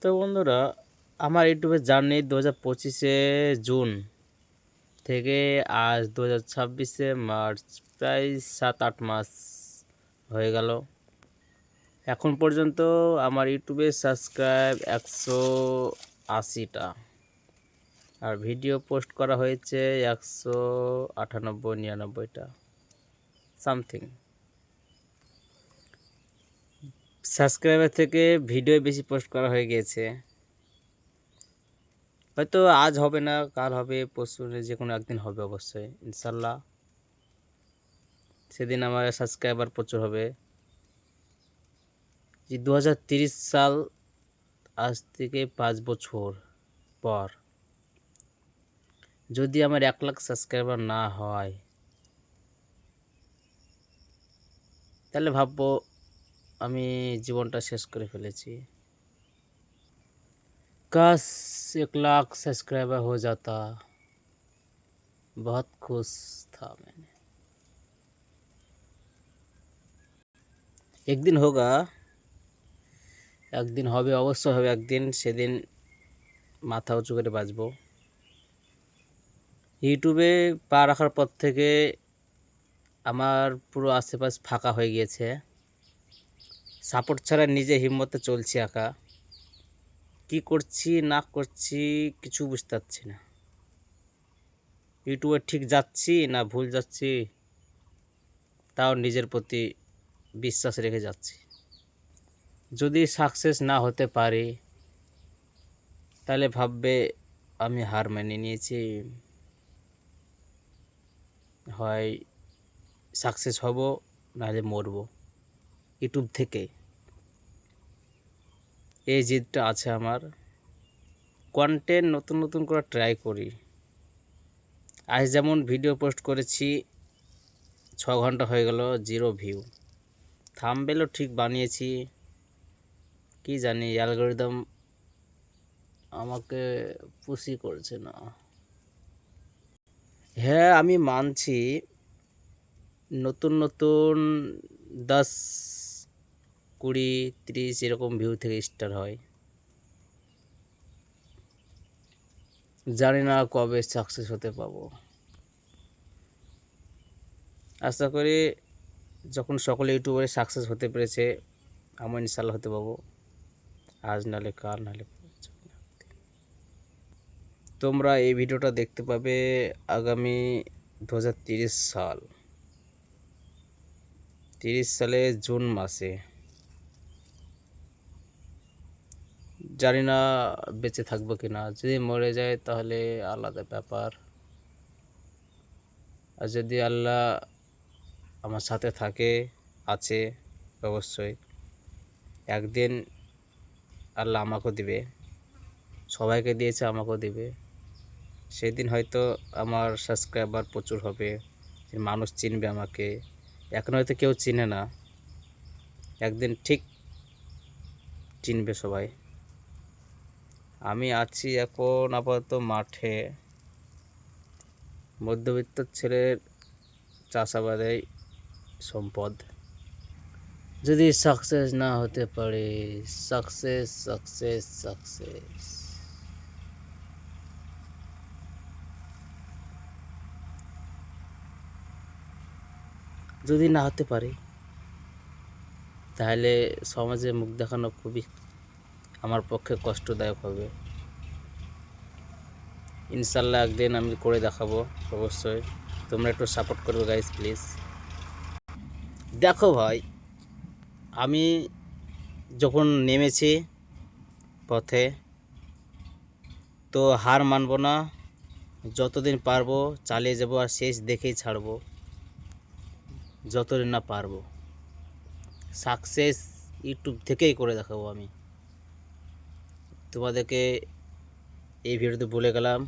তো বন্ধুরা, আমার ইউটিউবের জার্নি 2025-এ জুন থেকে আজ 2026-এ মার্চ, প্রায় 7-8 মাস হয়ে গেল। এখন পর্যন্ত আমার ইউটিউবে সাবস্ক্রাইব 180টা, আর ভিডিও পোস্ট করা হয়েছে 198-99টা সামথিং। সাবস্ক্রাইবার থেকে ভিডিও বেশি পোস্ট করা হয়ে গিয়েছে। হয়তো আজ হবে না, কাল হবে, পরশু, যে কোনো একদিন হবে অবশ্যই ইনশাল্লাহ। সেদিন আমার সাবস্ক্রাইবার প্রচুর হবে। যে 2030 সাল, আজ থেকে 5 বছর পর যদি আমার 1 লাখ সাবস্ক্রাইবার না হয়, তাহলে ভাববো আমি জীবনটা শেষ করে ফেলেছি। काश 1 लाख सब्सक्राइबर हो जाता, बहुत खुश था मैंने। एक दिन होगा, একদিন হবে, অবশ্যই হবে একদিন। সেদিন মাথা উঁচু করে বাঁচবো। ইউটিউবে পা রাখার পর থেকে আমার পুরো আশেপাশ ফাঁকা হয়ে গিয়েছে। সাপোর্ট ছাড়া নিজে হিম্মতে চলছি একা। কি করছি না করছি কিছু বুঝতে পারছি না। ইউটিউবে ঠিক যাচ্ছি না ভুল যাচ্ছি, তাও নিজের প্রতি বিশ্বাস রেখে যাচ্ছি। যদি সাকসেস না হতে পারি, তাহলে ভাববে আমি হার মেনে নিয়েছি। হয় সাকসেস হব, নাহলে মরব ইউটিউব থেকে। এই জিদটা আছে আমার। কন্টেন্ট নতুন নতুন করে ট্রাই করি। আজ যেমন ভিডিও পোস্ট করেছি, 6 ঘন্টা হয়ে গেল, 0 ভিউ। থাম্বনেলও ঠিক বানিয়েছি, কি জানি অ্যালগরিদম আমাকে পুশই করছে না। হ্যাঁ, আমি মানছি নতুন নতুন 10, 20, 30 এরকম ভিউ থেকে স্টার্ট হয়। জানি না কবে সাকসেস হতে পাবো। আশা করি যখন সকলে ইউটিউবারে সাকসেস হতে পেরেছে, আমি ইনশাল্লাহ হতে পাবো। আজ নাহলে কাল, নাহলে তোমরা এই ভিডিওটা দেখতে পাবে আগামী 2030 সাল, 30 সালে জুন মাসে। জানি না বেঁচে থাকবো কিনা। যদি মরে যায় তাহলে আলাদা ব্যাপার, আর যদি আল্লাহ আমার সাথে থাকে, আছে, অবশ্যই একদিন আল্লাহ আমাকেও দিবে। সবাইকে দিয়েছে, আমাকেও দিবে। সেদিন হয়তো আমার সাবস্ক্রাইবার প্রচুর হবে, মানুষ চিনবে আমাকে। এখন হয়তো কেউ চিনে না, একদিন ঠিক চিনবে সবাই। আমি আছি এখন আপাতত মাঠে। মধ্যবিত্ত ছেলের চাষাবাদেই সম্পদ। যদি সাকসেস না হতে পারে, সাকসেস সাকসেস সাকসেস, যদি না হতে পারে, তাহলে সমাজে মুখ দেখানো খুবই আমার পক্ষে কষ্টদায়ক হবে। ইনশাল্লাহ একদিন আমি করে দেখাবো অবশ্যই। তোমরা একটু সাপোর্ট করবে গাইস, প্লিজ। দেখো ভাই, আমি যখন নেমেছি পথে, তো হার মানবো না। যতদিন পারবো চালিয়ে যাবো, আর শেষ দেখেই ছাড়বো যতদিন না পারবো। সাকসেস ইউটিউব থেকেই করে দেখাবো আমি। তোমাদেরকে এই ভিডিওতে বলে গেলাম,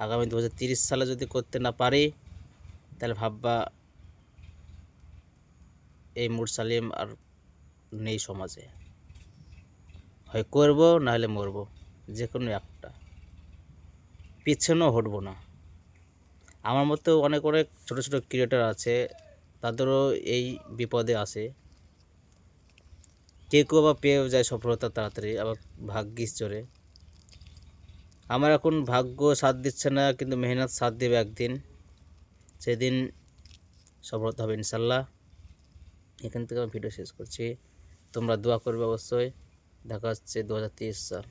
আগামী 2030 সালে যদি করতে না পারি, তাহলে ভাববা এই মুরসালিম আর নেই সমাজে। হয় করবো, নাহলে মরবো, যে কোনো একটা। পিছনেও হটবো না। আমার মতো অনেক অনেক ছোটো ছোটো ক্রিয়েটার আছে, তাদেরও এই বিপদে আসে। কেউ কেউ আবার পেয়েও যায় সফলতা তাড়াতাড়ি, আবার ভাগ্যিস জোরে। আমার এখন ভাগ্য সাথ দিচ্ছে না, কিন্তু মেহনত সাথ দেবে একদিন, সেদিন সফলতা হবে ইনশাল্লাহ। এখান থেকে আমি ভিডিও শেষ করছি। তোমরা দোয়া করবে অবশ্যই। দেখা হচ্ছে 2023 সাল।